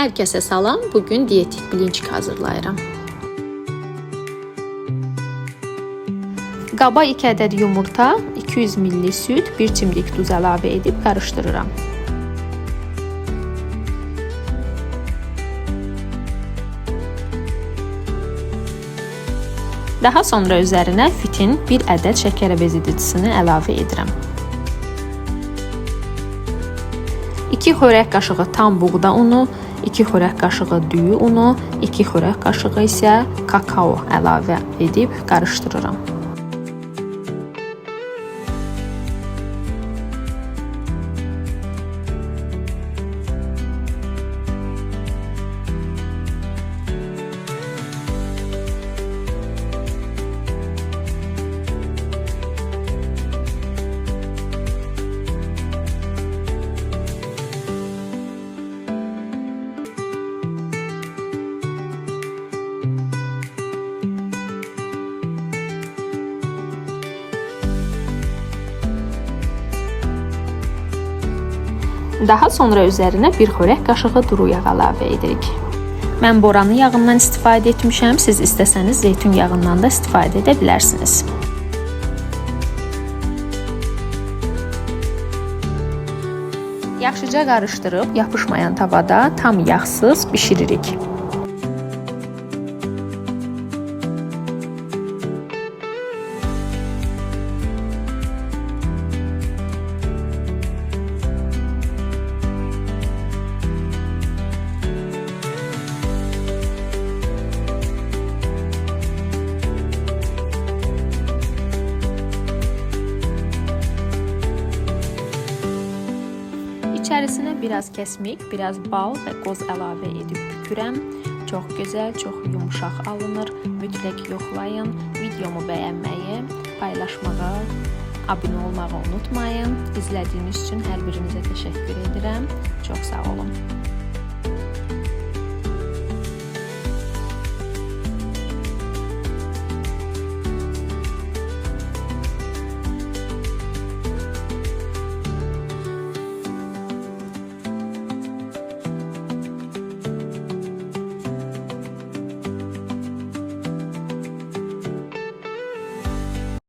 Hər kəsə salam. Bugün dietik blinçik hazırlayıram. Qaba 2 ədəd yumurta, 200 ml süd, 1 çimdik duz əlavə edib qarışdırıram. Daha sonra üzərinə fitin 1 ədəd şəkər bezidicisini əlavə edirəm. 2 xörək qaşığı tam buğda unu, 2 xörək qaşığı düyü unu, 2 xörək qaşığı isə kakao əlavə edib qarışdırıram. Daha sonra üzərinə 1 xörək qaşığı duru yağ əlavə edirik. Mən boranı yağından istifadə etmişəm. Siz istəsəniz zeytun yağından da istifadə edə bilərsiniz. Yaxşıca qarışdırıb yapışmayan tavada tam yağsız bişiririk. İçərisinə biraz kəsmik, biraz bal və qoz əlavə edib bükürəm. Çox gözəl, çox yumşaq alınır. Mütləq yoxlayın. Videomu bəyənməyi, paylaşmağı, abunə olmağı unutmayın. İzlədiyiniz üçün hər birinizə təşəkkür edirəm. Çox sağ olun.